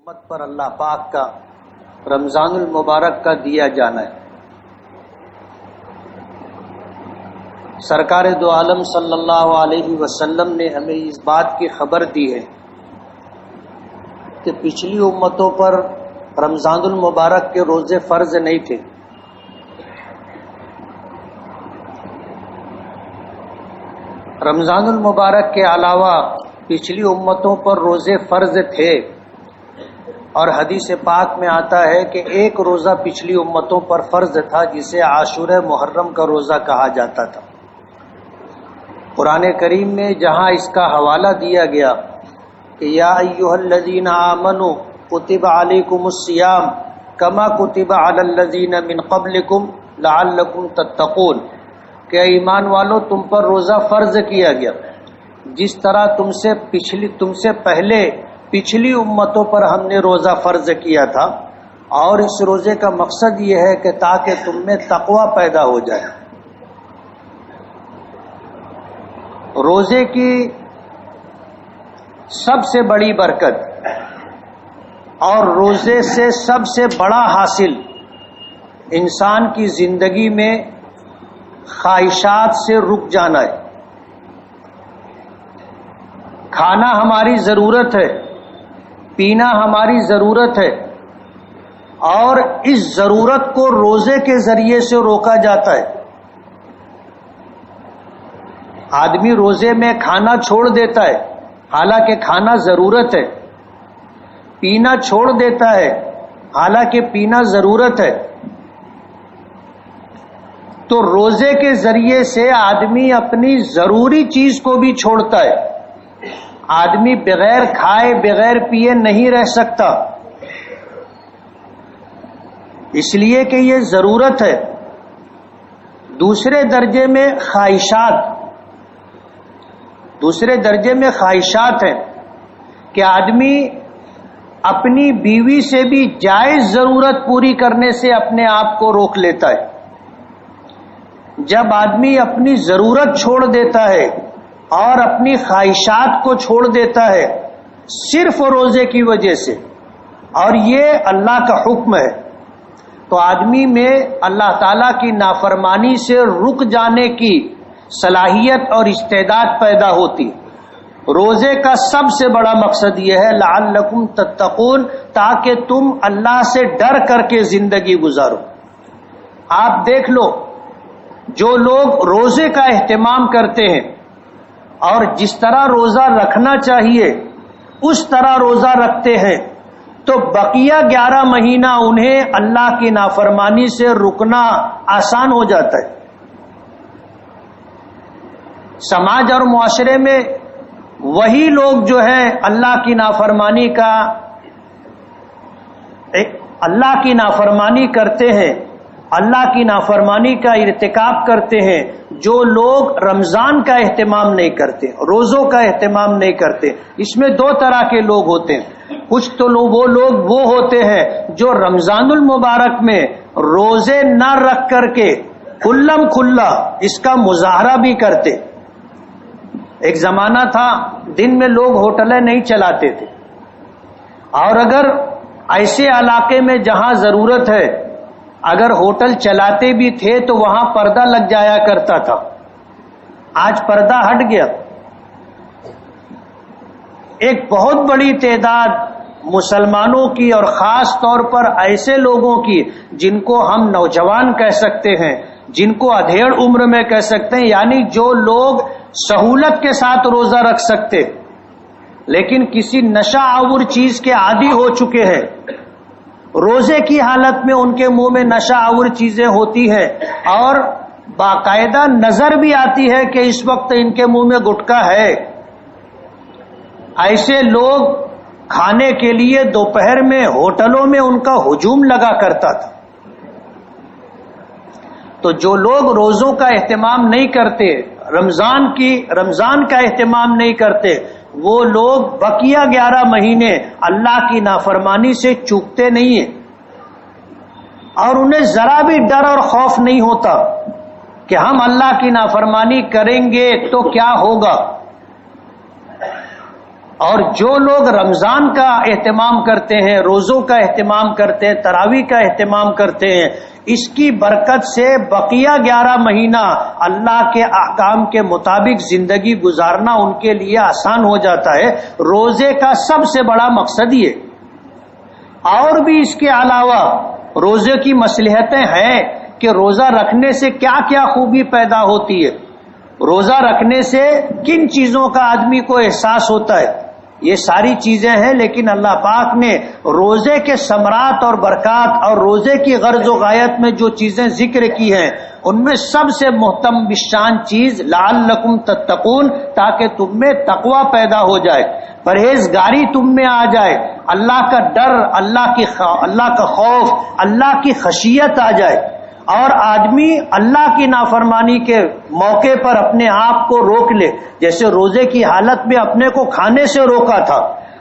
امت پر اللہ پاک کا رمضان المبارک کا دیا جانا ہے۔ سرکار دو عالم صلی اللہ علیہ وسلم نے ہمیں اس بات کی خبر دی ہے کہ پچھلی امتوں پر رمضان المبارک کے روزے فرض نہیں تھے، رمضان المبارک کے علاوہ پچھلی امتوں پر روزے فرض تھے، اور حدیث پاک میں آتا ہے کہ ایک روزہ پچھلی امتوں پر فرض تھا جسے عاشورہ محرم کا روزہ کہا جاتا تھا۔ قرآن کریم میں جہاں اس کا حوالہ دیا گیا کہ یا ایھا الذین آمنوا کتب علیکم الصیام کما کتب علی الذین من قبلکم لعلکم تتقون، کہ ایمان والو تم پر روزہ فرض کیا گیا جس طرح تم سے پہلے پچھلی امتوں پر ہم نے روزہ فرض کیا تھا، اور اس روزے کا مقصد یہ ہے کہ تاکہ تم میں تقوی پیدا ہو جائے۔ روزے کی سب سے بڑی برکت اور روزے سے سب سے بڑا حاصل انسان کی زندگی میں خواہشات سے رک جانا ہے۔ کھانا ہماری ضرورت ہے، پینا ہماری ضرورت ہے، اور اس ضرورت کو روزے کے ذریعے سے روکا جاتا ہے۔ آدمی روزے میں کھانا چھوڑ دیتا ہے حالانکہ کھانا ضرورت ہے، پینا چھوڑ دیتا ہے حالانکہ پینا ضرورت ہے۔ تو روزے کے ذریعے سے آدمی اپنی ضروری چیز کو بھی چھوڑتا ہے۔ آدمی بغیر کھائے بغیر پیے نہیں رہ سکتا، اس لیے کہ یہ ضرورت ہے۔ دوسرے درجے میں خواہشات ہیں کہ آدمی اپنی بیوی سے بھی جائز ضرورت پوری کرنے سے اپنے آپ کو روک لیتا ہے۔ جب آدمی اپنی ضرورت چھوڑ دیتا ہے اور اپنی خواہشات کو چھوڑ دیتا ہے صرف روزے کی وجہ سے، اور یہ اللہ کا حکم ہے، تو آدمی میں اللہ تعالیٰ کی نافرمانی سے رک جانے کی صلاحیت اور استعداد پیدا ہوتی۔ روزے کا سب سے بڑا مقصد یہ ہے لعلکم تتقون، تاکہ تم اللہ سے ڈر کر کے زندگی گزارو۔ آپ دیکھ لو، جو لوگ روزے کا اہتمام کرتے ہیں اور جس طرح روزہ رکھنا چاہیے اس طرح روزہ رکھتے ہیں، تو بقیہ 11 مہینہ انہیں اللہ کی نافرمانی سے رکنا آسان ہو جاتا ہے۔ سماج اور معاشرے میں وہی لوگ جو ہیں اللہ کی نافرمانی کرتے ہیں، اللہ کی نافرمانی کا ارتکاب کرتے ہیں، جو لوگ رمضان کا اہتمام نہیں کرتے، روزوں کا اہتمام نہیں کرتے۔ اس میں 2 طرح کے لوگ ہوتے ہیں۔ کچھ تو وہ لوگ ہوتے ہیں جو رمضان المبارک میں روزے نہ رکھ کر کے کھلم کھلا اس کا مظاہرہ بھی کرتے۔ ایک زمانہ تھا دن میں لوگ ہوٹلیں نہیں چلاتے تھے، اور اگر ایسے علاقے میں جہاں ضرورت ہے اگر ہوٹل چلاتے بھی تھے تو وہاں پردہ لگ جایا کرتا تھا۔ آج پردہ ہٹ گیا۔ ایک بہت بڑی تعداد مسلمانوں کی اور خاص طور پر ایسے لوگوں کی جن کو ہم نوجوان کہہ سکتے ہیں، جن کو ادھیڑ عمر میں کہہ سکتے ہیں، یعنی جو لوگ سہولت کے ساتھ روزہ رکھ سکتے لیکن کسی نشہ آور چیز کے عادی ہو چکے ہیں، روزے کی حالت میں ان کے منہ میں نشہ آور چیزیں ہوتی ہیں، اور باقاعدہ نظر بھی آتی ہے کہ اس وقت ان کے منہ میں گٹکا ہے۔ ایسے لوگ کھانے کے لیے دوپہر میں ہوٹلوں میں ان کا ہجوم لگا کرتا تھا۔ تو جو لوگ روزوں کا اہتمام نہیں کرتے، رمضان کا اہتمام نہیں کرتے، وہ لوگ بقیہ 11 مہینے اللہ کی نافرمانی سے چوکتے نہیں ہیں، اور انہیں ذرا بھی ڈر اور خوف نہیں ہوتا کہ ہم اللہ کی نافرمانی کریں گے تو کیا ہوگا۔ اور جو لوگ رمضان کا اہتمام کرتے ہیں، روزوں کا اہتمام کرتے ہیں، تراویح کا اہتمام کرتے ہیں، اس کی برکت سے بقیہ 11 مہینہ اللہ کے احکام کے مطابق زندگی گزارنا ان کے لیے آسان ہو جاتا ہے۔ روزے کا سب سے بڑا مقصد یہ، اور بھی اس کے علاوہ روزے کی مصلحتیں ہیں کہ روزہ رکھنے سے کیا کیا خوبی پیدا ہوتی ہے، روزہ رکھنے سے کن چیزوں کا آدمی کو احساس ہوتا ہے، یہ ساری چیزیں ہیں۔ لیکن اللہ پاک نے روزے کے ثمرات اور برکات اور روزے کی غرض و غایت میں جو چیزیں ذکر کی ہیں، ان میں سب سے محترم بشان چیز لعلکم تتقون، تاکہ تم میں تقوی پیدا ہو جائے، پرہیزگاری تم میں آ جائے، اللہ کا ڈر، اللہ کا خوف، اللہ کی خشیت آ جائے، اور آدمی اللہ کی نافرمانی کے موقع پر اپنے آپ کو روک لے۔ جیسے روزے کی حالت میں اپنے کو کھانے سے روکا تھا،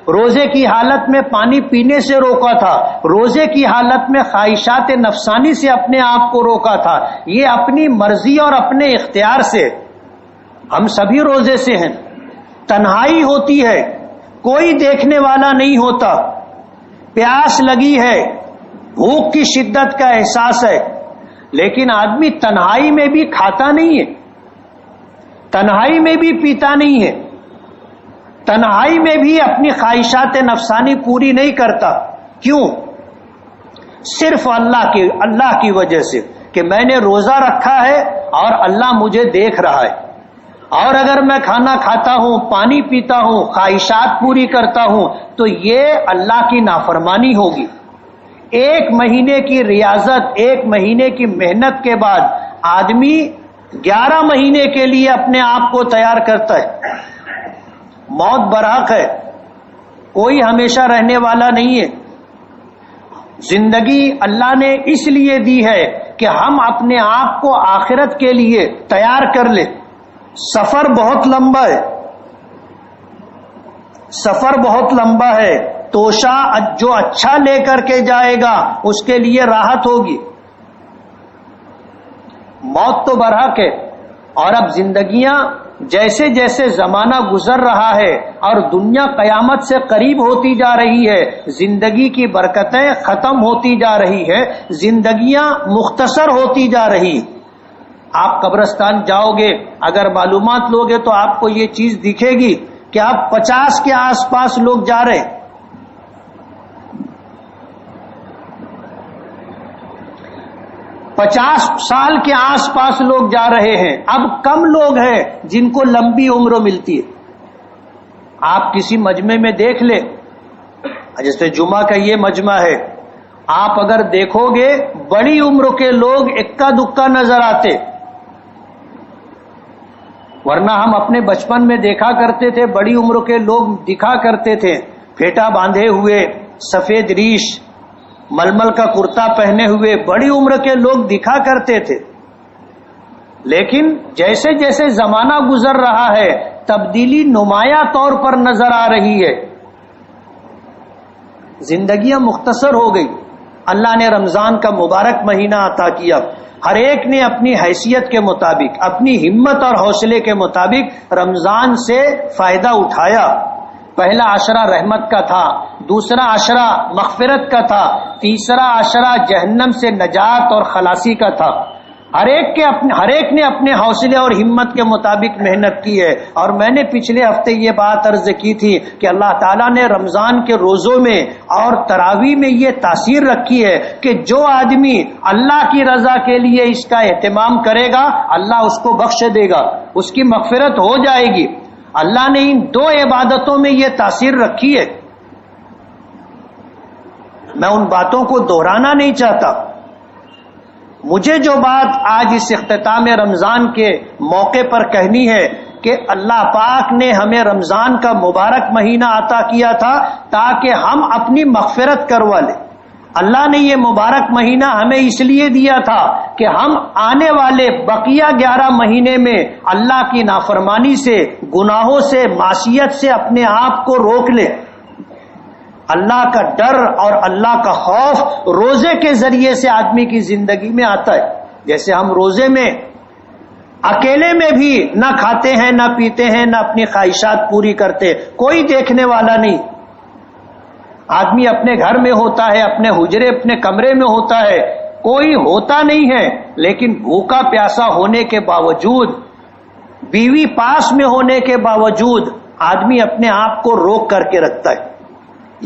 روزے کی حالت میں پانی پینے سے روکا تھا، روزے کی حالت میں خواہشات نفسانی سے اپنے آپ کو روکا تھا، یہ اپنی مرضی اور اپنے اختیار سے۔ ہم سبھی روزے سے ہیں، تنہائی ہوتی ہے، کوئی دیکھنے والا نہیں ہوتا، پیاس لگی ہے، بھوک کی شدت کا احساس ہے، لیکن آدمی تنہائی میں بھی کھاتا نہیں ہے، تنہائی میں بھی پیتا نہیں ہے، تنہائی میں بھی اپنی خواہشات نفسانی پوری نہیں کرتا۔ کیوں؟ صرف اللہ کی وجہ سے کہ میں نے روزہ رکھا ہے اور اللہ مجھے دیکھ رہا ہے، اور اگر میں کھانا کھاتا ہوں، پانی پیتا ہوں، خواہشات پوری کرتا ہوں تو یہ اللہ کی نافرمانی ہوگی۔ ایک مہینے کی ریاضت، ایک مہینے کی محنت کے بعد آدمی 11 مہینے کے لیے اپنے آپ کو تیار کرتا ہے۔ موت برحق ہے، کوئی ہمیشہ رہنے والا نہیں ہے۔ زندگی اللہ نے اس لیے دی ہے کہ ہم اپنے آپ کو آخرت کے لیے تیار کر لیں۔ سفر بہت لمبا ہے، سفر بہت لمبا ہے، توشہ جو اچھا لے کر کے جائے گا اس کے لیے راحت ہوگی۔ موت تو برحق ہے، اور اب زندگیاں جیسے جیسے زمانہ گزر رہا ہے اور دنیا قیامت سے قریب ہوتی جا رہی ہے، زندگی کی برکتیں ختم ہوتی جا رہی ہے، زندگیاں مختصر ہوتی جا رہی۔ آپ قبرستان جاؤ گے، اگر معلومات لوگے تو آپ کو یہ چیز دکھے گی کہ آپ 50 کے آس پاس لوگ جا رہے، 50 سال کے آس پاس لوگ جا رہے ہیں۔ اب کم لوگ ہیں جن کو لمبی عمر ملتی ہے۔ آپ کسی مجمع میں دیکھ لیں، جیسے جمعہ کا یہ مجمع ہے، آپ اگر دیکھو گے بڑی عمر کے لوگ اکا دکا نظر آتے، ورنہ ہم اپنے بچپن میں دیکھا کرتے تھے بڑی عمر کے لوگ دکھا کرتے تھے، پھیٹا باندھے ہوئے، سفید ریش، ململ کا کرتا پہنے ہوئے بڑی عمر کے لوگ دکھا کرتے تھے۔ لیکن جیسے جیسے زمانہ گزر رہا ہے تبدیلی نمایاں طور پر نظر آ رہی ہے، زندگیاں مختصر ہو گئی۔ اللہ نے رمضان کا مبارک مہینہ عطا کیا، ہر ایک نے اپنی حیثیت کے مطابق، اپنی ہمت اور حوصلے کے مطابق رمضان سے فائدہ اٹھایا۔ پہلا عشرہ رحمت کا تھا، دوسرا عشرہ مغفرت کا تھا، تیسرا عشرہ جہنم سے نجات اور خلاصی کا تھا۔ ہر ایک نے اپنے حوصلے اور ہمت کے مطابق محنت کی ہے۔ اور میں نے پچھلے ہفتے یہ بات عرض کی تھی کہ اللہ تعالیٰ نے رمضان کے روزوں میں اور تراویح میں یہ تاثیر رکھی ہے کہ جو آدمی اللہ کی رضا کے لیے اس کا اہتمام کرے گا اللہ اس کو بخش دے گا، اس کی مغفرت ہو جائے گی۔ اللہ نے ان دو عبادتوں میں یہ تاثیر رکھی ہے۔ میں ان باتوں کو دہرانا نہیں چاہتا۔ مجھے جو بات آج اس اختتام رمضان کے موقع پر کہنی ہے کہ اللہ پاک نے ہمیں رمضان کا مبارک مہینہ عطا کیا تھا تاکہ ہم اپنی مغفرت کروا لیں۔ اللہ نے یہ مبارک مہینہ ہمیں اس لیے دیا تھا کہ ہم آنے والے بقیہ 11 مہینے میں اللہ کی نافرمانی سے، گناہوں سے، معصیت سے اپنے آپ کو روک لیں۔ اللہ کا ڈر اور اللہ کا خوف روزے کے ذریعے سے آدمی کی زندگی میں آتا ہے۔ جیسے ہم روزے میں اکیلے میں بھی نہ کھاتے ہیں نہ پیتے ہیں نہ اپنی خواہشات پوری کرتے، کوئی دیکھنے والا نہیں. آدمی اپنے گھر میں ہوتا ہے، اپنے حجرے اپنے کمرے میں ہوتا ہے، کوئی ہوتا نہیں ہے، لیکن بھوکا پیاسا ہونے کے باوجود، بیوی پاس میں ہونے کے باوجود آدمی اپنے آپ کو روک کر کے رکھتا ہے.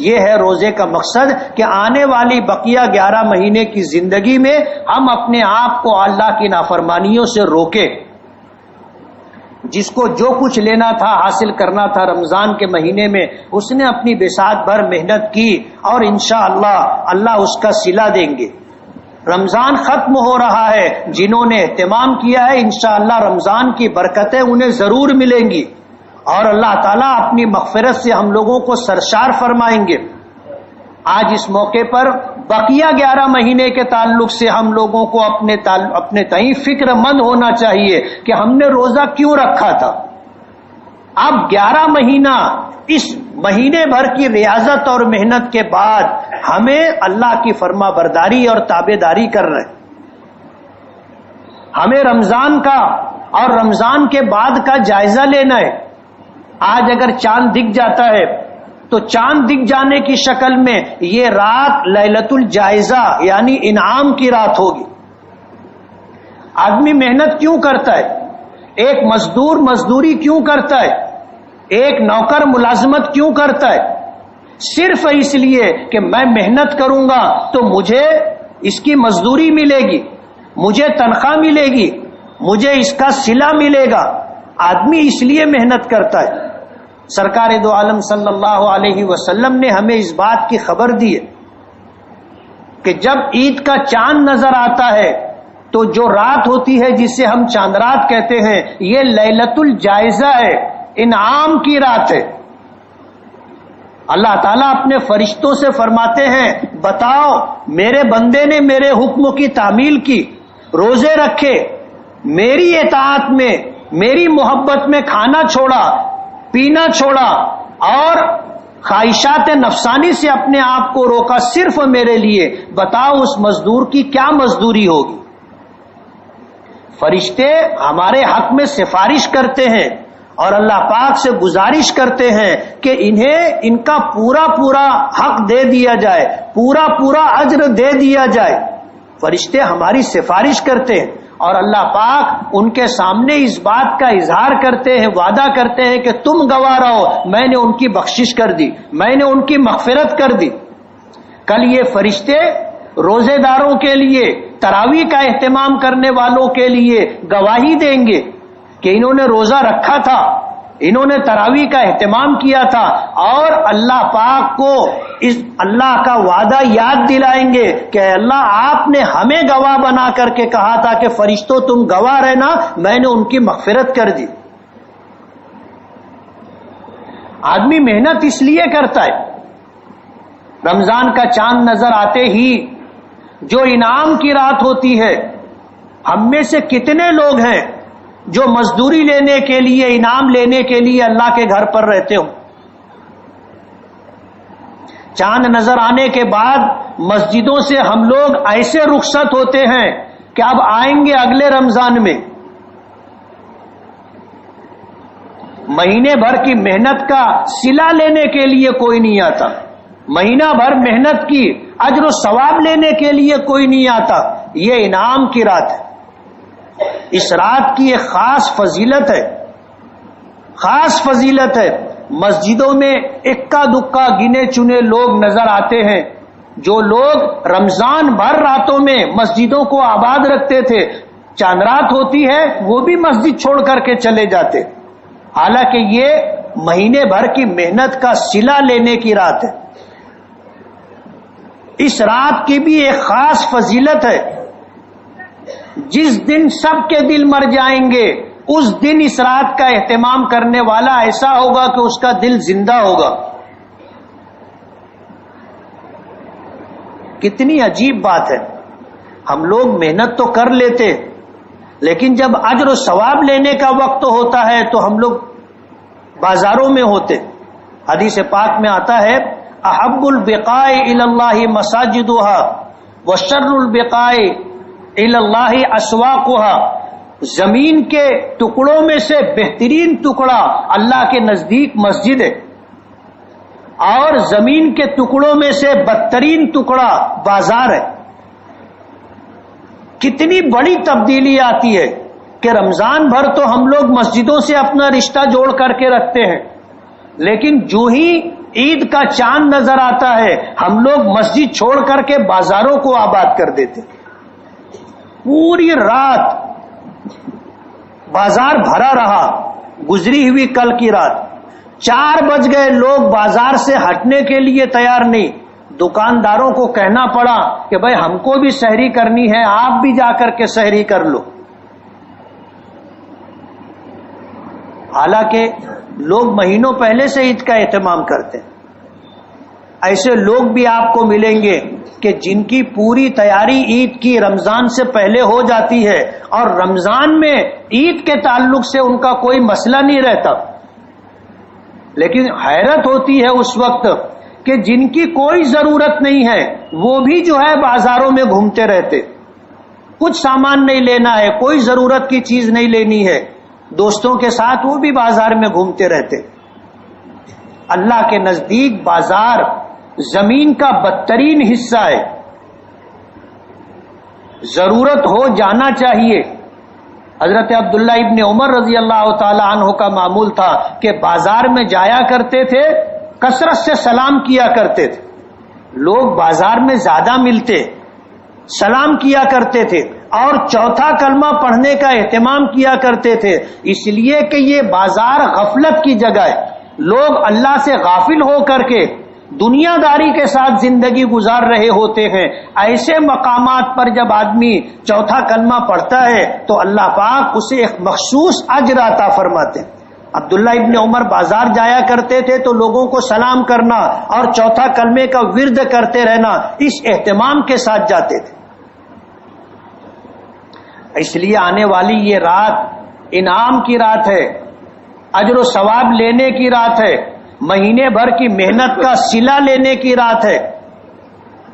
یہ ہے روزے کا مقصد کہ آنے والی بقیہ 11 مہینے کی زندگی میں ہم اپنے آپ کو اللہ کی نافرمانیوں سے روکیں. جس کو جو کچھ لینا تھا، حاصل کرنا تھا رمضان کے مہینے میں، اس نے اپنی بساط بھر محنت کی اور انشاءاللہ اللہ اس کا صلہ دیں گے. رمضان ختم ہو رہا ہے، جنہوں نے اہتمام کیا ہے انشاءاللہ رمضان کی برکتیں انہیں ضرور ملیں گی اور اللہ تعالیٰ اپنی مغفرت سے ہم لوگوں کو سرشار فرمائیں گے. آج اس موقع پر بقیہ 11 مہینے کے تعلق سے ہم لوگوں کو اپنے تئیں فکر مند ہونا چاہیے کہ ہم نے روزہ کیوں رکھا تھا. اب 11 مہینہ اس مہینے بھر کی ریاضت اور محنت کے بعد ہمیں اللہ کی فرما برداری اور تابع داری کر رہے. ہمیں رمضان کا اور رمضان کے بعد کا جائزہ لینا ہے. آج اگر چاند دکھ جاتا ہے تو چاند دکھ جانے کی شکل میں یہ رات لیلۃ الجائزہ یعنی انعام کی رات ہوگی. آدمی محنت کیوں کرتا ہے؟ ایک مزدور مزدوری کیوں کرتا ہے؟ ایک نوکر ملازمت کیوں کرتا ہے؟ صرف اس لیے کہ میں محنت کروں گا تو مجھے اس کی مزدوری ملے گی، مجھے تنخواہ ملے گی، مجھے اس کا صلہ ملے گا. آدمی اس لیے محنت کرتا ہے. سرکار دو عالم صلی اللہ علیہ وسلم نے ہمیں اس بات کی خبر دی ہے کہ جب عید کا چاند نظر آتا ہے تو جو رات ہوتی ہے جسے ہم چاند رات کہتے ہیں، یہ لیلۃ الجائزہ ہے، انعام کی رات ہے. اللہ تعالیٰ اپنے فرشتوں سے فرماتے ہیں بتاؤ میرے بندے نے میرے حکم کی تعمیل کی، روزے رکھے، میری اطاعت میں میری محبت میں کھانا چھوڑا، پینا چھوڑا اور خواہشات نفسانی سے اپنے آپ کو روکا صرف میرے لیے. بتاؤ اس مزدور کی کیا مزدوری ہوگی. فرشتے ہمارے حق میں سفارش کرتے ہیں اور اللہ پاک سے گزارش کرتے ہیں کہ انہیں ان کا پورا حق دے دیا جائے، پورا اجر دے دیا جائے. فرشتے ہماری سفارش کرتے ہیں اور اللہ پاک ان کے سامنے اس بات کا اظہار کرتے ہیں، وعدہ کرتے ہیں کہ تم گواہ رہو، میں نے ان کی بخشش کر دی، میں نے ان کی مغفرت کر دی. کل یہ فرشتے روزے داروں کے لیے، تراویح کا اہتمام کرنے والوں کے لیے گواہی دیں گے کہ انہوں نے روزہ رکھا تھا، انہوں نے تراویح کا اہتمام کیا تھا، اور اللہ پاک کو اس اللہ کا وعدہ یاد دلائیں گے کہ اللہ آپ نے ہمیں گواہ بنا کر کے کہا تھا کہ فرشتوں تم گواہ رہنا، میں نے ان کی مغفرت کر دی. آدمی محنت اس لیے کرتا ہے. رمضان کا چاند نظر آتے ہی جو انعام کی رات ہوتی ہے، ہم میں سے کتنے لوگ ہیں جو مزدوری لینے کے لیے، انعام لینے کے لیے اللہ کے گھر پر رہتے ہوں. چاند نظر آنے کے بعد مسجدوں سے ہم لوگ ایسے رخصت ہوتے ہیں کہ اب آئیں گے اگلے رمضان میں. مہینے بھر کی محنت کا صلہ لینے کے لیے کوئی نہیں آتا، مہینہ بھر محنت کی اجر و ثواب لینے کے لیے کوئی نہیں آتا. یہ انعام کی رات ہے. اس رات کی ایک خاص فضیلت ہے، خاص فضیلت ہے. مسجدوں میں اکا دکا گنے چنے لوگ نظر آتے ہیں جو لوگ رمضان بھر راتوں میں مسجدوں کو آباد رکھتے تھے، چاند رات ہوتی ہے وہ بھی مسجد چھوڑ کر کے چلے جاتے، حالانکہ یہ مہینے بھر کی محنت کا صلہ لینے کی رات ہے. اس رات کی بھی ایک خاص فضیلت ہے. جس دن سب کے دل مر جائیں گے اس دن اس رات کا اہتمام کرنے والا ایسا ہوگا کہ اس کا دل زندہ ہوگا. کتنی عجیب بات ہے. ہم لوگ محنت تو کر لیتے لیکن جب اجر و ثواب لینے کا وقت ہوتا ہے تو ہم لوگ بازاروں میں ہوتے. حدیث پاک میں آتا ہے احب البقاء الی اللہ مساجدها وشر البقاء الی اللہ اسواقها. زمین کے ٹکڑوں میں سے بہترین ٹکڑا اللہ کے نزدیک مسجد ہے، اور زمین کے ٹکڑوں میں سے بدترین ٹکڑا بازار ہے۔ کتنی بڑی تبدیلی آتی ہے کہ رمضان بھر تو ہم لوگ مسجدوں سے اپنا رشتہ جوڑ کر کے رکھتے ہیں، لیکن جو ہی عید کا چاند نظر آتا ہے ہم لوگ مسجد چھوڑ کر کے بازاروں کو آباد کر دیتے۔ پوری رات بازار بھرا رہا، گزری ہوئی کل کی رات 4 بج گئے، لوگ بازار سے ہٹنے کے لیے تیار نہیں، دکانداروں کو کہنا پڑا کہ بھائی ہم کو بھی سحری کرنی ہے، آپ بھی جا کر کے سحری کر لو۔ حالانکہ لوگ مہینوں پہلے سے عید کا اہتمام کرتے ہیں۔ ایسے لوگ بھی آپ کو ملیں گے کہ جن کی پوری تیاری عید کی رمضان سے پہلے ہو جاتی ہے، اور رمضان میں عید کے تعلق سے ان کا کوئی مسئلہ نہیں رہتا، لیکن حیرت ہوتی ہے اس وقت کہ جن کی کوئی ضرورت نہیں ہے وہ بھی جو ہے بازاروں میں گھومتے رہتے، کچھ سامان نہیں لینا ہے، کوئی ضرورت کی چیز نہیں لینی ہے، دوستوں کے ساتھ وہ بھی بازار میں گھومتے رہتے۔ اللہ کے نزدیک بازار زمین کا بدترین حصہ ہے، ضرورت ہو جانا چاہیے۔ حضرت عبداللہ ابن عمر رضی اللہ تعالی عنہ کا معمول تھا کہ بازار میں جایا کرتے تھے، کثرت سے سلام کیا کرتے تھے، لوگ بازار میں زیادہ ملتے، سلام کیا کرتے تھے، اور چوتھا کلمہ پڑھنے کا اہتمام کیا کرتے تھے، اس لیے کہ یہ بازار غفلت کی جگہ ہے، لوگ اللہ سے غافل ہو کر کے دنیا داری کے ساتھ زندگی گزار رہے ہوتے ہیں۔ ایسے مقامات پر جب آدمی چوتھا کلمہ پڑھتا ہے تو اللہ پاک اسے ایک مخصوص اجر عطا فرماتے ہیں۔ عبداللہ ابن عمر بازار جایا کرتے تھے تو لوگوں کو سلام کرنا اور چوتھا کلمے کا ورد کرتے رہنا، اس اہتمام کے ساتھ جاتے تھے۔ اس لیے آنے والی یہ رات انعام کی رات ہے، اجر و ثواب لینے کی رات ہے، مہینے بھر کی محنت کا صلہ لینے کی رات ہے۔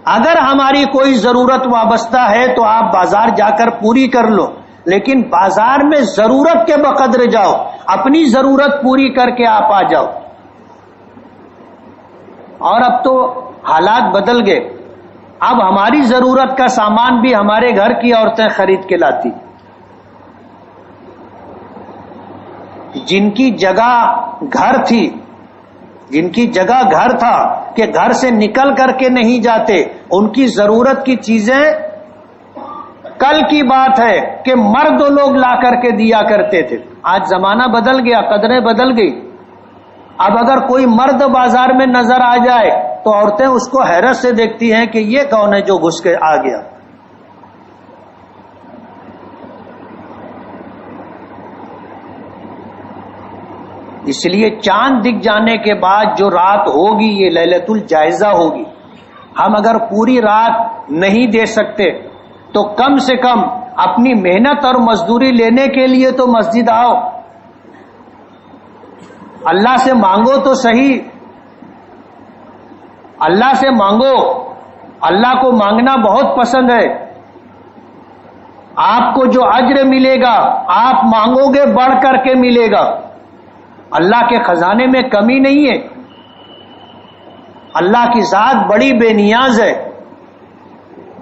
اگر ہماری کوئی ضرورت وابستہ ہے تو آپ بازار جا کر پوری کر لو، لیکن بازار میں ضرورت کے بقدر جاؤ، اپنی ضرورت پوری کر کے آپ آ جاؤ۔ اور اب تو حالات بدل گئے، اب ہماری ضرورت کا سامان بھی ہمارے گھر کی عورتیں خرید کے لاتی۔ جن کی جگہ گھر تھی، جن کی جگہ گھر تھا کہ گھر سے نکل کر کے نہیں جاتے، ان کی ضرورت کی چیزیں کل کی بات ہے کہ مرد لوگ لا کر کے دیا کرتے تھے۔ آج زمانہ بدل گیا، قدریں بدل گئی۔ اب اگر کوئی مرد بازار میں نظر آ جائے تو عورتیں اس کو حیرت سے دیکھتی ہیں کہ یہ کون ہے جو گھس کے آ گیا۔ اس لیے چاند دکھ جانے کے بعد جو رات ہوگی یہ لیلۃ الجائزہ ہوگی۔ ہم اگر پوری رات نہیں دے سکتے تو کم سے کم اپنی محنت اور مزدوری لینے کے لیے تو مسجد آؤ، اللہ سے مانگو تو صحیح، اللہ سے مانگو، اللہ کو مانگنا بہت پسند ہے۔ آپ کو جو اجر ملے گا آپ مانگو گے بڑھ کر کے ملے گا۔ اللہ کے خزانے میں کمی نہیں ہے، اللہ کی ذات بڑی بے نیاز ہے،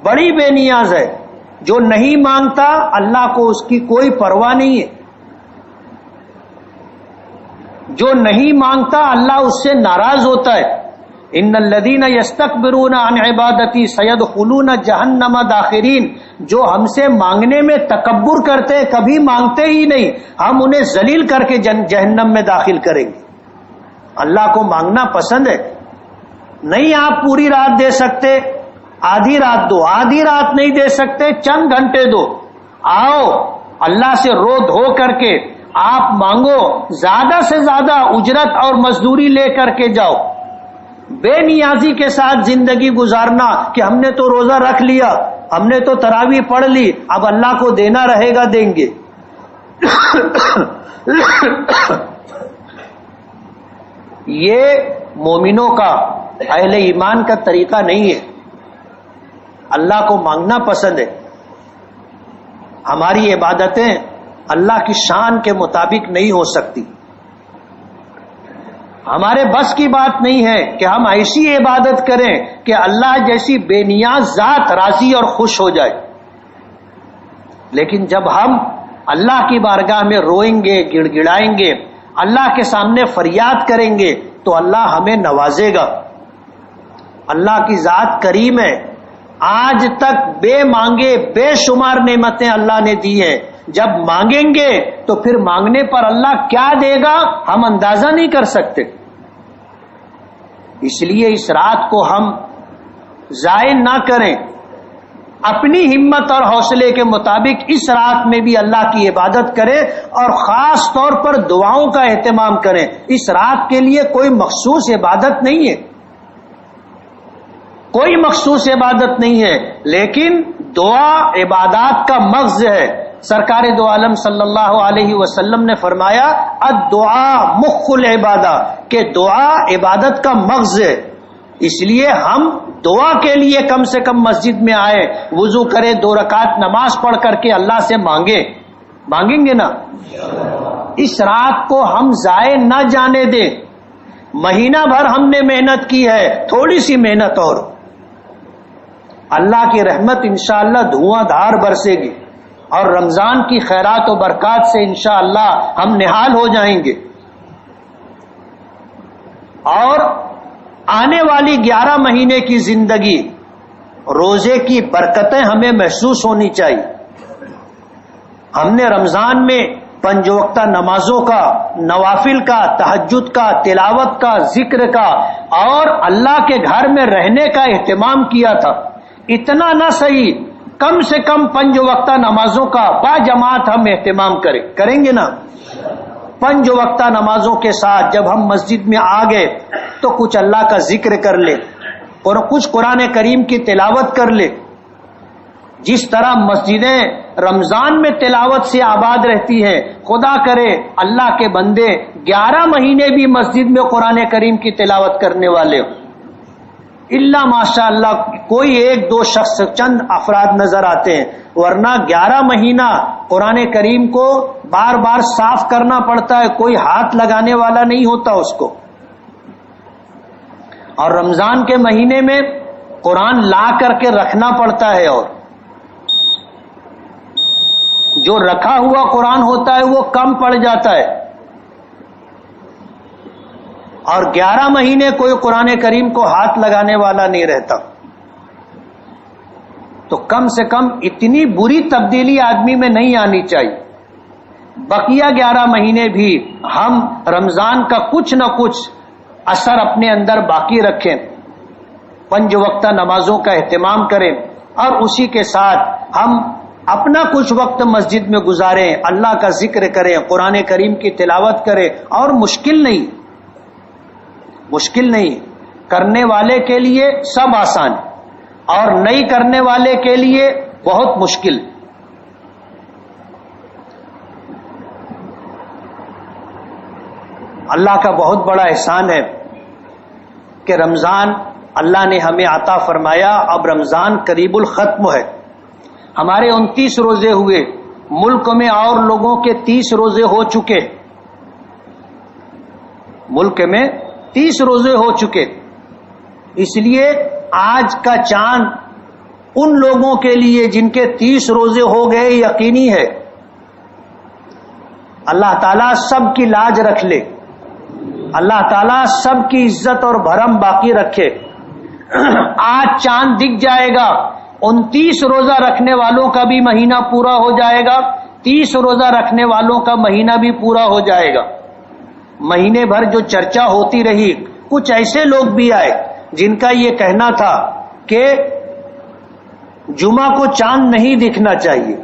بڑی بے نیاز ہے۔ جو نہیں مانگتا اللہ کو اس کی کوئی پرواہ نہیں ہے، جو نہیں مانگتا اللہ اس سے ناراض ہوتا ہے۔ ان الذین یستکبرون عن عبادتی سیدخلون جہنم داخرین، جو ہم سے مانگنے میں تکبر کرتے ہیں، کبھی مانگتے ہی نہیں، ہم انہیں ذلیل کر کے جہنم میں داخل کریں گے۔ اللہ کو مانگنا پسند ہے۔ نہیں آپ پوری رات دے سکتے، آدھی رات دو، آدھی رات نہیں دے سکتے چند گھنٹے دو، آؤ اللہ سے رو دھو کر کے آپ مانگو، زیادہ سے زیادہ اجرت اور مزدوری لے کر کے جاؤ۔ بے نیازی کے ساتھ زندگی گزارنا کہ ہم نے تو روزہ رکھ لیا، ہم نے تو تراویح پڑھ لی، اب اللہ کو دینا رہے گا دیں گے۔ یہ مومنوں کا، اہل ایمان کا طریقہ نہیں ہے۔ اللہ کو مانگنا پسند ہے۔ ہماری عبادتیں اللہ کی شان کے مطابق نہیں ہو سکتی. ہمارے بس کی بات نہیں ہے کہ ہم ایسی عبادت کریں کہ اللہ جیسی بے نیاز ذات راضی اور خوش ہو جائے. لیکن جب ہم اللہ کی بارگاہ میں روئیں گے، گڑ گڑائیں گے، اللہ کے سامنے فریاد کریں گے تو اللہ ہمیں نوازے گا. اللہ کی ذات کریم ہے. آج تک بے مانگے بے شمار نعمتیں اللہ نے دی ہیں. جب مانگیں گے تو پھر مانگنے پر اللہ کیا دے گا ہم اندازہ نہیں کر سکتے. اس لیے اس رات کو ہم ضائع نہ کریں. اپنی ہمت اور حوصلے کے مطابق اس رات میں بھی اللہ کی عبادت کریں اور خاص طور پر دعاؤں کا اہتمام کریں. اس رات کے لیے کوئی مخصوص عبادت نہیں ہے، کوئی مخصوص عبادت نہیں ہے، لیکن دعا عبادات کا مغز ہے. سرکار دو عالم صلی اللہ علیہ وسلم نے فرمایا الدعاء مخ العبادہ، کہ دعا عبادت کا مغز ہے. اس لیے ہم دعا کے لیے کم سے کم مسجد میں آئے، وضو کرے، 2 رکعت نماز پڑھ کر کے اللہ سے مانگیں گے نا. اس رات کو ہم ضائع نہ جانے دیں. مہینہ بھر ہم نے محنت کی ہے، تھوڑی سی محنت اور اللہ کی رحمت انشاءاللہ دھواں دھار برسے گی اور رمضان کی خیرات و برکات سے انشاءاللہ ہم نہال ہو جائیں گے. اور آنے والی 11 مہینے کی زندگی روزے کی برکتیں ہمیں محسوس ہونی چاہیے. ہم نے رمضان میں 5 وقتہ نمازوں کا، نوافل کا، تہجد کا، تلاوت کا، ذکر کا اور اللہ کے گھر میں رہنے کا اہتمام کیا تھا. اتنا نہ صحیح، کم سے کم 5 وقتہ نمازوں کا با جماعت ہم اہتمام کریں گے نا. 5 وقتہ نمازوں کے ساتھ جب ہم مسجد میں آ گئے تو کچھ اللہ کا ذکر کر لے اور کچھ قرآن کریم کی تلاوت کر لے. جس طرح مسجدیں رمضان میں تلاوت سے آباد رہتی ہیں، خدا کرے اللہ کے بندے 11 مہینے بھی مسجد میں قرآن کریم کی تلاوت کرنے والے ہوں. اللہ ماشاء اللہ کوئی 1-2 شخص، چند افراد نظر آتے ہیں، ورنہ 11 مہینہ قرآن کریم کو بار بار صاف کرنا پڑتا ہے، کوئی ہاتھ لگانے والا نہیں ہوتا اس کو. اور رمضان کے مہینے میں قرآن لا کر کے رکھنا پڑتا ہے، اور جو رکھا ہوا قرآن ہوتا ہے وہ کم پڑ جاتا ہے. اور 11 مہینے کوئی قرآن کریم کو ہاتھ لگانے والا نہیں رہتا. تو کم سے کم اتنی بری تبدیلی آدمی میں نہیں آنی چاہیے. بقیہ 11 مہینے بھی ہم رمضان کا کچھ نہ کچھ اثر اپنے اندر باقی رکھیں، 5 وقتہ نمازوں کا اہتمام کریں اور اسی کے ساتھ ہم اپنا کچھ وقت مسجد میں گزاریں، اللہ کا ذکر کریں، قرآن کریم کی تلاوت کریں. اور مشکل نہیں، کرنے والے کے لیے سب آسان اور نہیں کرنے والے کے لیے بہت مشکل. اللہ کا بہت بڑا احسان ہے کہ رمضان اللہ نے ہمیں عطا فرمایا. اب رمضان قریب الختم ہے. ہمارے 29 روزے ہوئے، ملک میں اور لوگوں کے 30 روزے ہو چکے، ملک میں 30 روزے ہو چکے. اس لیے آج کا چاند ان لوگوں کے لیے جن کے 30 روزے ہو گئے یقینی ہے. اللہ تعالیٰ سب کی لاج رکھ لے، اللہ تعالیٰ سب کی عزت اور بھرم باقی رکھے. آج چاند دکھ جائے گا، 29 روزہ رکھنے والوں کا بھی مہینہ پورا ہو جائے گا، 30 روزہ رکھنے والوں کا مہینہ بھی پورا ہو جائے گا. مہینے بھر جو چرچا ہوتی رہی، کچھ ایسے لوگ بھی آئے جن کا یہ کہنا تھا کہ جمعہ کو چاند نہیں دکھنا چاہیے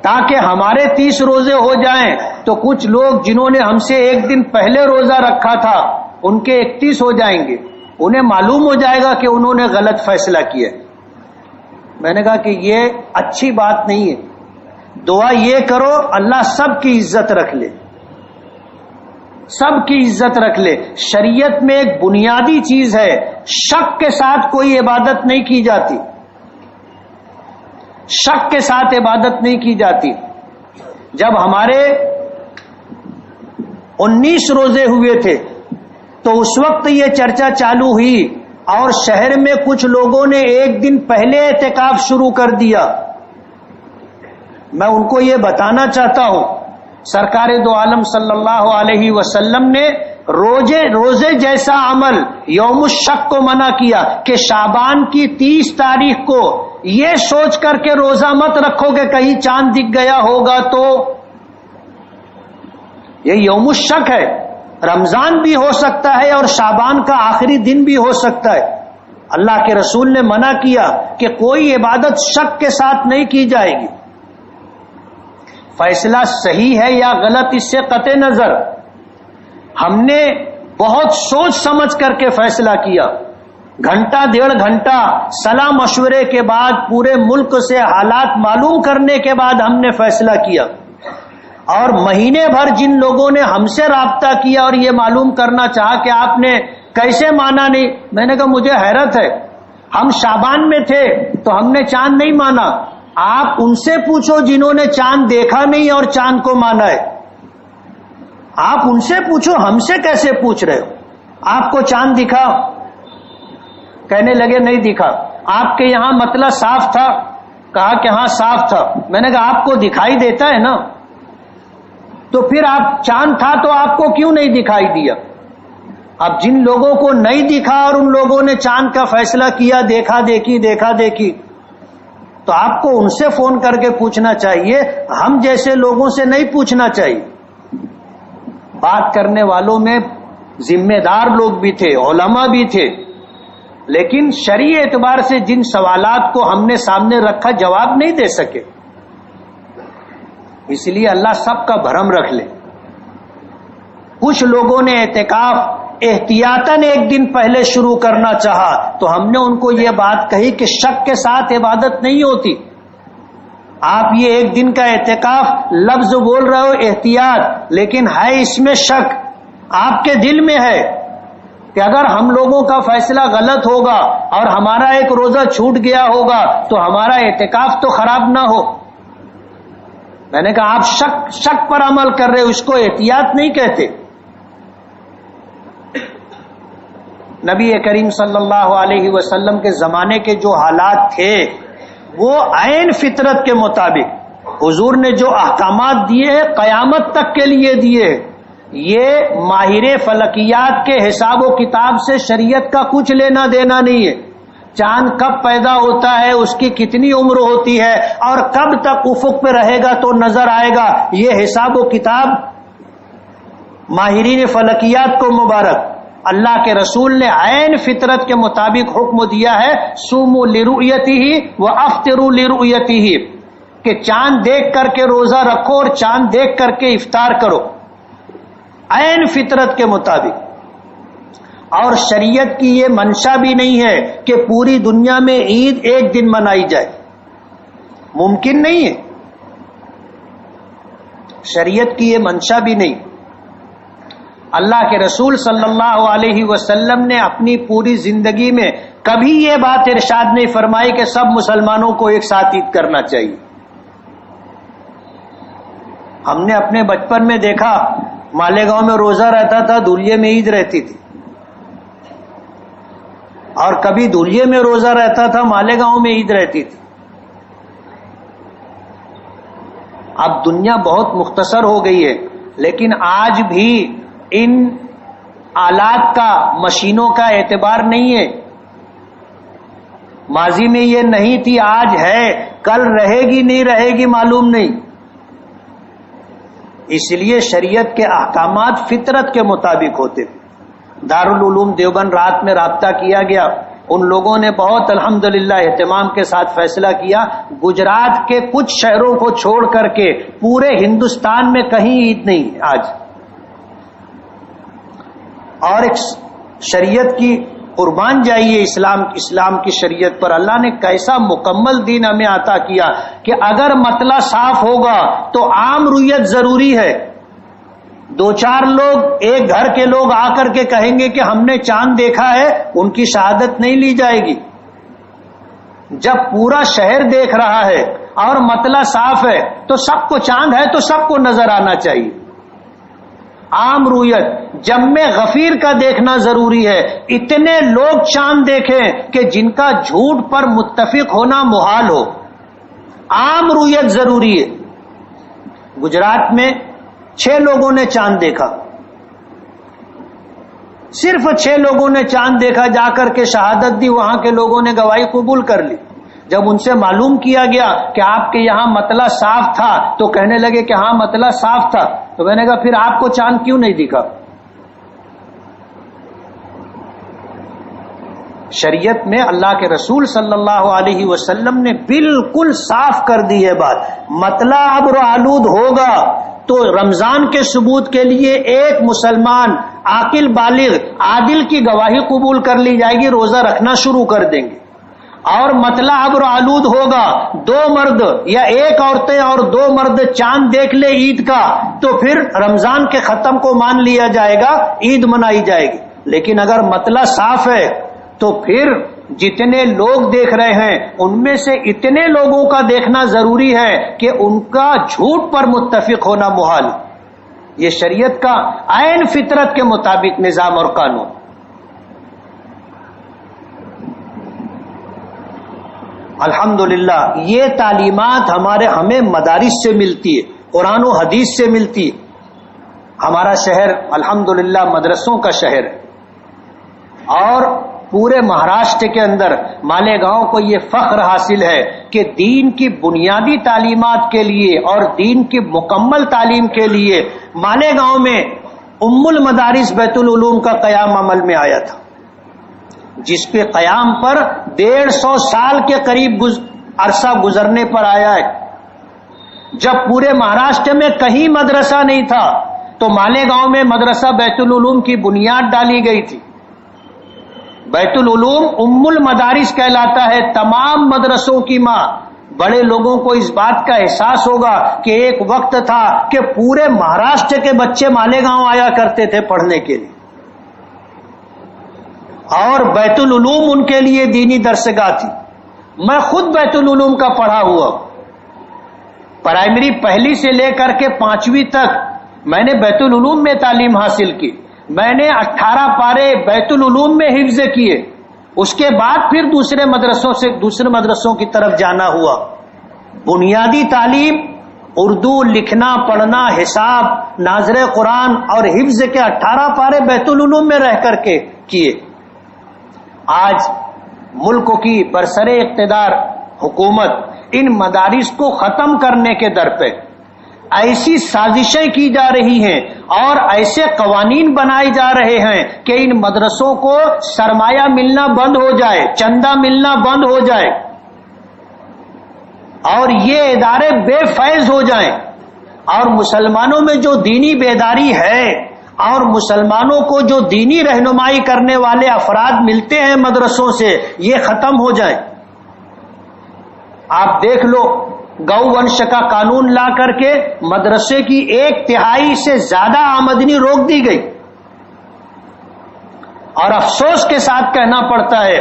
تاکہ ہمارے 30 روزے ہو جائیں. تو کچھ لوگ جنہوں نے ہم سے 1 دن پہلے روزہ رکھا تھا ان کے 31 ہو جائیں گے، انہیں معلوم ہو جائے گا کہ انہوں نے غلط فیصلہ کیا. میں نے کہا کہ یہ اچھی بات نہیں ہے. دعا یہ کرو اللہ سب کی عزت رکھ لے، سب کی عزت رکھ لے. شریعت میں ایک بنیادی چیز ہے، شک کے ساتھ کوئی عبادت نہیں کی جاتی. شک کے ساتھ عبادت نہیں کی جاتی. جب ہمارے 19 روزے ہوئے تھے تو اس وقت یہ چرچا چالو ہوئی اور شہر میں کچھ لوگوں نے ایک دن پہلے اعتکاف شروع کر دیا. میں ان کو یہ بتانا چاہتا ہوں، سرکار دو عالم صلی اللہ علیہ وسلم نے روزے جیسا عمل یوم الشک کو منع کیا کہ شعبان کی 30 تاریخ کو یہ سوچ کر کے روزہ مت رکھو کہ کہیں چاند دکھ گیا ہوگا تو. یہ یوم الشک ہے. رمضان بھی ہو سکتا ہے اور شعبان کا آخری دن بھی ہو سکتا ہے. اللہ کے رسول نے منع کیا کہ کوئی عبادت شک کے ساتھ نہیں کی جائے گی. فیصلہ صحیح ہے یا غلط اس سے قطع نظر ہم نے بہت سوچ سمجھ کر کے فیصلہ کیا. گھنٹہ 1.5 گھنٹہ صلاح مشورے کے بعد پورے ملک سے حالات معلوم کرنے کے بعد ہم نے فیصلہ کیا. اور مہینے بھر جن لوگوں نے ہم سے رابطہ کیا اور یہ معلوم کرنا چاہا کہ آپ نے کیسے مانا نہیں، میں نے کہا مجھے حیرت ہے، ہم شعبان میں تھے تو ہم نے چاند نہیں مانا. آپ ان سے پوچھو جنہوں نے چاند دیکھا نہیں اور چاند کو مانا ہے. آپ ان سے پوچھو، ہم سے کیسے پوچھ رہے ہو؟ آپ کو چاند دکھا؟ کہنے لگے نہیں دکھا. آپ کے یہاں مطلب صاف تھا؟ کہا کہ ہاں صاف تھا. میں نے کہا آپ کو دکھائی دیتا ہے نا، تو پھر آپ چاند تھا تو آپ کو کیوں نہیں دکھائی دیا؟ اب جن لوگوں کو نہیں دکھا اور ان لوگوں نے چاند کا فیصلہ کیا دیکھا دیکھی تو آپ کو ان سے فون کر کے پوچھنا چاہیے، ہم جیسے لوگوں سے نہیں پوچھنا چاہیے. بات کرنے والوں میں ذمہ دار لوگ بھی تھے، علماء بھی تھے، لیکن شرعی اعتبار سے جن سوالات کو ہم نے سامنے رکھا جواب نہیں دے سکے. اس لیے اللہ سب کا بھرم رکھ لے. کچھ لوگوں نے اعتکاف احتیاطاً ایک دن پہلے شروع کرنا چاہا تو ہم نے ان کو یہ بات کہی کہ شک کے ساتھ عبادت نہیں ہوتی. آپ یہ ایک دن کا اعتکاف لفظ بول رہے ہو احتیاط، لیکن ہے اس میں شک. آپ کے دل میں ہے کہ اگر ہم لوگوں کا فیصلہ غلط ہوگا اور ہمارا ایک روزہ چھوٹ گیا ہوگا تو ہمارا اعتکاف تو خراب نہ ہو. میں نے کہا آپ شک پر عمل کر رہے ہو، اس کو احتیاط نہیں کہتے. نبی کریم صلی اللہ علیہ وسلم کے زمانے کے جو حالات تھے وہ عین فطرت کے مطابق حضور نے جو احکامات دیے ہیں قیامت تک کے لیے دیے. یہ ماہر فلکیات کے حساب و کتاب سے شریعت کا کچھ لینا دینا نہیں ہے. چاند کب پیدا ہوتا ہے، اس کی کتنی عمر ہوتی ہے اور کب تک افق پہ رہے گا تو نظر آئے گا، یہ حساب و کتاب ماہرین فلکیات کو مبارک. اللہ کے رسول نے عین فطرت کے مطابق حکم دیا ہے صوموا لرؤیتہ وافطروا لرؤیتہ، کہ چاند دیکھ کر کے روزہ رکھو اور چاند دیکھ کر کے افطار کرو، عین فطرت کے مطابق. اور شریعت کی یہ منشا بھی نہیں ہے کہ پوری دنیا میں عید ایک دن منائی جائے، ممکن نہیں ہے. شریعت کی یہ منشا بھی نہیں. اللہ کے رسول صلی اللہ علیہ وسلم نے اپنی پوری زندگی میں کبھی یہ بات ارشاد نہیں فرمائی کہ سب مسلمانوں کو ایک ساتھ عید کرنا چاہیے. ہم نے اپنے بچپن میں دیکھا مالیگاؤں میں روزہ رہتا تھا، دھولیے میں عید رہتی تھی، اور کبھی دھولیے میں روزہ رہتا تھا، مالیگاؤں میں عید رہتی تھی. اب دنیا بہت مختصر ہو گئی ہے، لیکن آج بھی ان آلات کا، مشینوں کا اعتبار نہیں ہے. ماضی میں یہ نہیں تھی، آج ہے، کل رہے گی نہیں رہے گی معلوم نہیں. اس لیے شریعت کے احکامات فطرت کے مطابق ہوتے. دارالعلوم دیوبند رات میں رابطہ کیا گیا، ان لوگوں نے بہت الحمدللہ اہتمام کے ساتھ فیصلہ کیا گجرات کے کچھ شہروں کو چھوڑ کر کے پورے ہندوستان میں کہیں عید نہیں آج. اور ایک شریعت کی قربان جائیے اسلام کی شریعت پر. اللہ نے کیسا مکمل دین ہمیں عطا کیا کہ اگر مطلع صاف ہوگا تو عام رویت ضروری ہے. 2-4 لوگ، ایک گھر کے لوگ آ کر کے کہیں گے کہ ہم نے چاند دیکھا ہے، ان کی شہادت نہیں لی جائے گی. جب پورا شہر دیکھ رہا ہے اور مطلع صاف ہے تو سب کو چاند ہے تو سب کو نظر آنا چاہیے. عام رویت جمع غفیر کا دیکھنا ضروری ہے. اتنے لوگ چاند دیکھیں کہ جن کا جھوٹ پر متفق ہونا محال ہو. عام رویت ضروری ہے. گجرات میں 6 لوگوں نے چاند دیکھا، صرف 6 لوگوں نے چاند دیکھا، جا کر کے شہادت دی، وہاں کے لوگوں نے گواہی قبول کر لی. جب ان سے معلوم کیا گیا کہ آپ کے یہاں مطلع صاف تھا تو کہنے لگے کہ ہاں مطلع صاف تھا. تو میں نے کہا پھر آپ کو چاند کیوں نہیں دکھا؟ شریعت میں اللہ کے رسول صلی اللہ علیہ وسلم نے بالکل صاف کر دی ہے بات. مطلع ابر آلود ہوگا تو رمضان کے ثبوت کے لیے ایک مسلمان عاقل بالغ عادل کی گواہی قبول کر لی جائے گی، روزہ رکھنا شروع کر دیں گے. اور مطلع ابر آلود ہوگا، 2 مرد یا 1 عورتیں اور 2 مرد چاند دیکھ لے عید کا تو پھر رمضان کے ختم کو مان لیا جائے گا، عید منائی جائے گی. لیکن اگر مطلع صاف ہے تو پھر جتنے لوگ دیکھ رہے ہیں ان میں سے اتنے لوگوں کا دیکھنا ضروری ہے کہ ان کا جھوٹ پر متفق ہونا محال. یہ شریعت کا عین فطرت کے مطابق نظام اور قانون. الحمدللہ یہ تعلیمات ہمیں مدارس سے ملتی ہے، قرآن و حدیث سے ملتی ہے. ہمارا شہر الحمدللہ مدرسوں کا شہر ہے، اور پورے مہاراشٹر کے اندر مالیگاؤں کو یہ فخر حاصل ہے کہ دین کی بنیادی تعلیمات کے لیے اور دین کی مکمل تعلیم کے لیے مالیگاؤں میں ام المدارس بیت العلوم کا قیام عمل میں آیا تھا، جس پہ قیام پر 150 سال کے قریب عرصہ گزرنے پر آیا ہے. جب پورے مہاراشٹر میں کہیں مدرسہ نہیں تھا تو مالیگاؤں میں مدرسہ بیت العلوم کی بنیاد ڈالی گئی تھی. بیت العلوم ام المدارس کہلاتا ہے، تمام مدرسوں کی ماں. بڑے لوگوں کو اس بات کا احساس ہوگا کہ ایک وقت تھا کہ پورے مہاراشٹر کے بچے مالیگاؤں آیا کرتے تھے پڑھنے کے لیے، اور بیت العلوم ان کے لیے دینی درسگاہ تھی. میں خود بیت العلوم کا پڑھا ہوا، پرائمری 1 سے لے کر کے 5ویں تک میں نے بیت العلوم میں تعلیم حاصل کی. میں نے 18 پارے بیت العلوم میں حفظ کیے. اس کے بعد پھر دوسرے مدرسوں کی طرف جانا ہوا. بنیادی تعلیم اردو لکھنا پڑھنا حساب ناظر قرآن اور حفظ کے 18 پارے بیت العلوم میں رہ کر کے کیے. آج ملک کی برسر اقتدار حکومت ان مدارس کو ختم کرنے کے در پہ ایسی سازشیں کی جا رہی ہیں اور ایسے قوانین بنائے جا رہے ہیں کہ ان مدرسوں کو سرمایہ ملنا بند ہو جائے، چندہ ملنا بند ہو جائے، اور یہ ادارے بے فیض ہو جائیں. اور مسلمانوں میں جو دینی بیداری ہے اور مسلمانوں کو جو دینی رہنمائی کرنے والے افراد ملتے ہیں مدرسوں سے، یہ ختم ہو جائیں. آپ دیکھ لو، گو ونش کا قانون لا کر کے مدرسے کی 1/3 سے زیادہ آمدنی روک دی گئی. اور افسوس کے ساتھ کہنا پڑتا ہے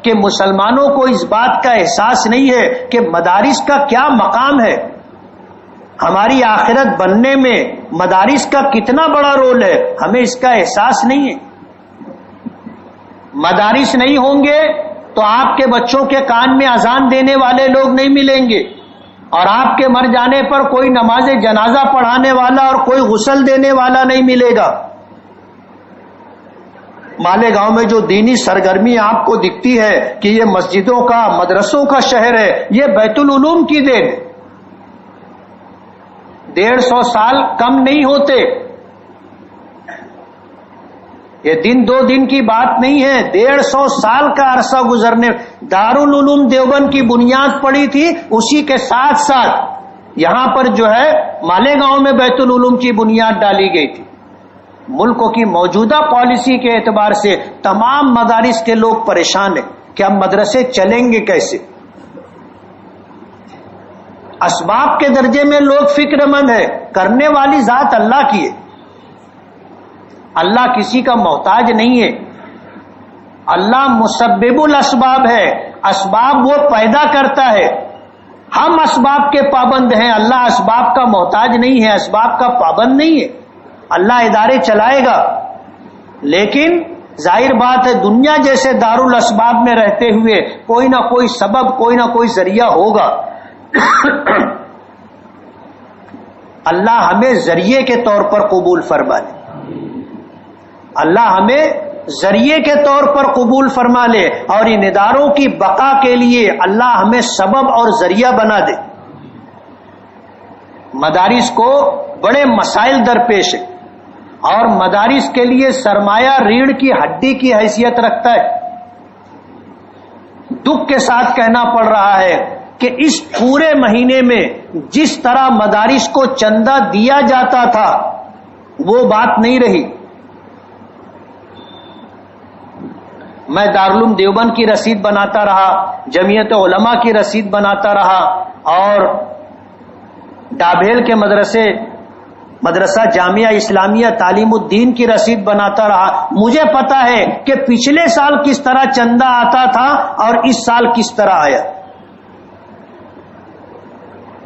کہ مسلمانوں کو اس بات کا احساس نہیں ہے کہ مدارس کا کیا مقام ہے. ہماری آخرت بننے میں مدارس کا کتنا بڑا رول ہے، ہمیں اس کا احساس نہیں ہے. مدارس نہیں ہوں گے تو آپ کے بچوں کے کان میں اذان دینے والے لوگ نہیں ملیں گے، اور آپ کے مر جانے پر کوئی نماز جنازہ پڑھانے والا اور کوئی غسل دینے والا نہیں ملے گا. مالیگاؤں میں جو دینی سرگرمی آپ کو دکھتی ہے کہ یہ مسجدوں کا مدرسوں کا شہر ہے، یہ بیت العلوم کی دین. 150 سال کم نہیں ہوتے، یہ 2 دن کی بات نہیں ہے. 150 سال کا عرصہ گزرنے. دارالعلوم دیوبند کی بنیاد پڑی تھی، اسی کے ساتھ ساتھ یہاں پر جو ہے مالیگاؤں میں بیت العلوم کی بنیاد ڈالی گئی تھی. ملک کی موجودہ پالیسی کے اعتبار سے تمام مدارس کے لوگ پریشان ہیں کہ اب مدرسے چلیں گے کیسے. اسباب کے درجے میں لوگ فکر مند ہے، کرنے والی ذات اللہ کی ہے. اللہ کسی کا محتاج نہیں ہے. اللہ مسبب الاسباب ہے، اسباب وہ پیدا کرتا ہے. ہم اسباب کے پابند ہیں، اللہ اسباب کا محتاج نہیں ہے، اسباب کا پابند نہیں ہے، اللہ ادارے چلائے گا، لیکن ظاہر بات ہے دنیا جیسے دارالاسباب میں رہتے ہوئے کوئی نہ کوئی سبب، کوئی نہ کوئی ذریعہ ہوگا۔ اللہ ہمیں ذریعے کے طور پر قبول فرما لے، اللہ ہمیں ذریعے کے طور پر قبول فرما لے، اور ان اداروں کی بقا کے لیے اللہ ہمیں سبب اور ذریعہ بنا دے۔ مدارس کو بڑے مسائل درپیش ہیں، اور مدارس کے لیے سرمایہ ریڑھ کی ہڈی کی حیثیت رکھتا ہے۔ دکھ کے ساتھ کہنا پڑ رہا ہے کہ اس پورے مہینے میں جس طرح مدارس کو چندہ دیا جاتا تھا وہ بات نہیں رہی۔ میں دارالعلوم دیوبند کی رسید بناتا رہا، جمعیت علماء کی رسید بناتا رہا، اور ڈابھیل کے مدرسہ جامعہ اسلامیہ تعلیم الدین کی رسید بناتا رہا۔ مجھے پتا ہے کہ پچھلے سال کس طرح چندہ آتا تھا اور اس سال کس طرح آیا،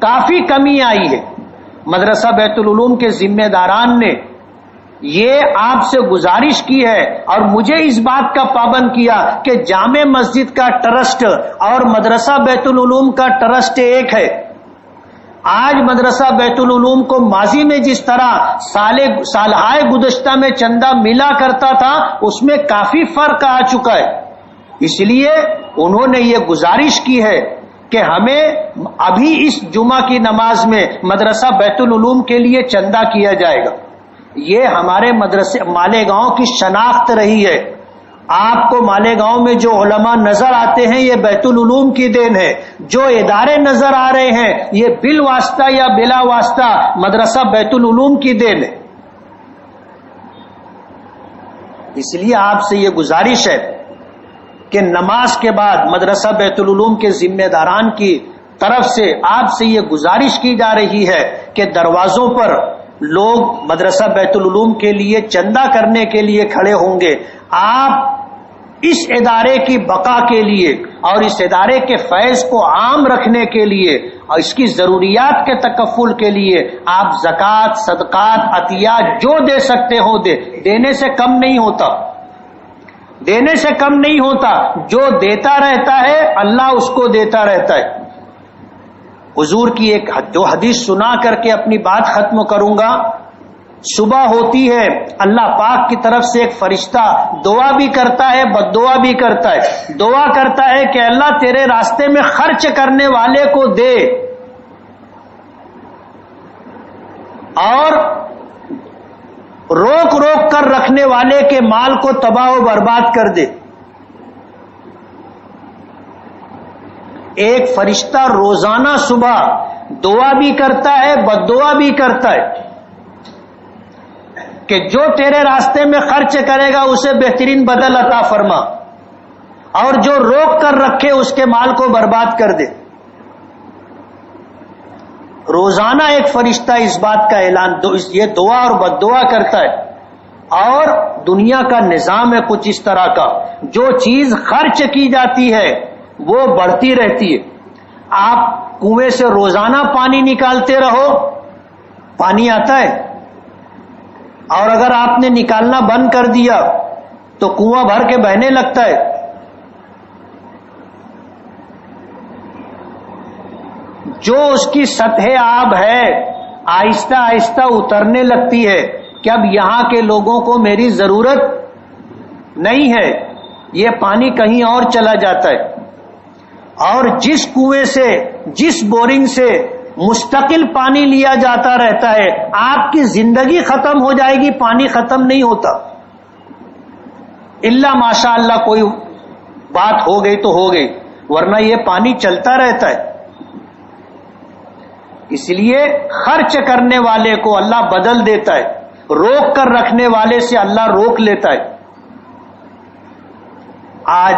کافی کمی آئی ہے۔ مدرسہ بیت العلوم کے ذمہ داران نے یہ آپ سے گزارش کی ہے اور مجھے اس بات کا پابند کیا کہ جامع مسجد کا ٹرسٹ اور مدرسہ بیت العلوم کا ٹرسٹ ایک ہے۔ آج مدرسہ بیت العلوم کو ماضی میں جس طرح سالہائے گزشتہ میں چندہ ملا کرتا تھا اس میں کافی فرق آ چکا ہے، اس لیے انہوں نے یہ گزارش کی ہے کہ ہمیں ابھی اس جمعہ کی نماز میں مدرسہ بیت العلوم کے لیے چندہ کیا جائے گا۔ یہ ہمارے مدرسے مالیگاؤں کی شناخت رہی ہے۔ آپ کو مالیگاؤں میں جو علماء نظر آتے ہیں یہ بیت العلوم کی دین ہے، جو ادارے نظر آ رہے ہیں یہ بالواسطہ یا بلا واسطہ مدرسہ بیت العلوم کی دین ہے۔ اس لیے آپ سے یہ گزارش ہے کہ نماز کے بعد مدرسہ بیت العلوم کے ذمہ داران کی طرف سے آپ سے یہ گزارش کی جا رہی ہے کہ دروازوں پر لوگ مدرسہ بیت العلوم کے لیے چندہ کرنے کے لیے کھڑے ہوں گے۔ آپ اس ادارے کی بقا کے لیے اور اس ادارے کے فیض کو عام رکھنے کے لیے اور اس کی ضروریات کے تکفل کے لیے آپ زکوٰۃ، صدقات، عطیات جو دے سکتے ہو دینے سے کم نہیں ہوتا، دینے سے کم نہیں ہوتا۔ جو دیتا رہتا ہے اللہ اس کو دیتا رہتا ہے۔ حضور کی ایک دو حدیث سنا کر کے اپنی بات ختم کروں گا۔ صبح ہوتی ہے اللہ پاک کی طرف سے ایک فرشتہ دعا بھی کرتا ہے، بد دعا بھی کرتا ہے۔ دعا کرتا ہے کہ اللہ تیرے راستے میں خرچ کرنے والے کو دے اور روک روک کر رکھنے والے کے مال کو تباہ و برباد کر دے۔ ایک فرشتہ روزانہ صبح دعا بھی کرتا ہے، بد دعا بھی کرتا ہے کہ جو تیرے راستے میں خرچ کرے گا اسے بہترین بدل عطا فرما، اور جو روک کر رکھے اس کے مال کو برباد کر دے۔ روزانہ ایک فرشتہ اس بات کا اعلان یہ دعا اور بد دعا کرتا ہے۔ اور دنیا کا نظام ہے کچھ اس طرح کا، جو چیز خرچ کی جاتی ہے وہ بڑھتی رہتی ہے۔ آپ کنویں سے روزانہ پانی نکالتے رہو، پانی آتا ہے، اور اگر آپ نے نکالنا بند کر دیا تو کنواں بھر کے بہنے لگتا ہے۔ جو اس کی سطح آب ہے آہستہ آہستہ اترنے لگتی ہے کہ اب یہاں کے لوگوں کو میری ضرورت نہیں ہے، یہ پانی کہیں اور چلا جاتا ہے۔ اور جس کنویں سے، جس بورنگ سے مستقل پانی لیا جاتا رہتا ہے، آپ کی زندگی ختم ہو جائے گی، پانی ختم نہیں ہوتا، الا ماشاء اللہ کوئی بات ہو گئی تو ہو گئی، ورنہ یہ پانی چلتا رہتا ہے۔ اس لیے خرچ کرنے والے کو اللہ بدل دیتا ہے، روک کر رکھنے والے سے اللہ روک لیتا ہے۔ آج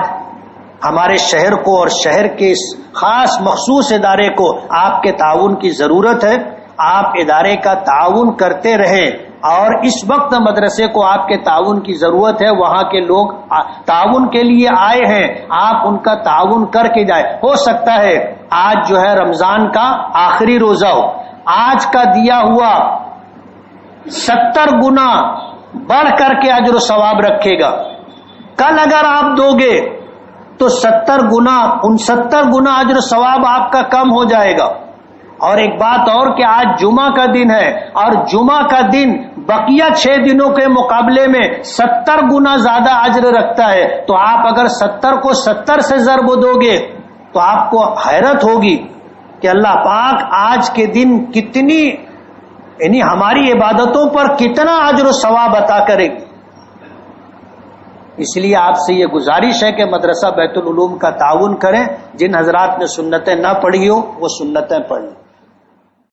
ہمارے شہر کو اور شہر کے اس خاص مخصوص ادارے کو آپ کے تعاون کی ضرورت ہے۔ آپ ادارے کا تعاون کرتے رہیں، اور اس وقت مدرسے کو آپ کے تعاون کی ضرورت ہے، وہاں کے لوگ تعاون کے لیے آئے ہیں، آپ ان کا تعاون کر کے جائیں۔ ہو سکتا ہے آج جو ہے رمضان کا آخری روزہ ہو، آج کا دیا ہوا 70 گنا بڑھ کر کے اجر و ثواب رکھے گا، کل اگر آپ دو گے تو 70 گنا، ان 70 گنا اجر و ثواب آپ کا کم ہو جائے گا۔ اور ایک بات اور کہ آج جمعہ کا دن ہے، اور جمعہ کا دن بقیہ 6 دنوں کے مقابلے میں 70 گنا زیادہ اجر رکھتا ہے، تو آپ اگر 70 کو 70 سے ضرب دو گے تو آپ کو حیرت ہوگی کہ اللہ پاک آج کے دن کتنی، یعنی ہماری عبادتوں پر کتنا اجر و ثواب عطا کرے گی۔ اس لیے آپ سے یہ گزارش ہے کہ مدرسہ بیت العلوم کا تعاون کریں، جن حضرات نے سنتیں نہ پڑھی ہو وہ سنتیں پڑھ لیں۔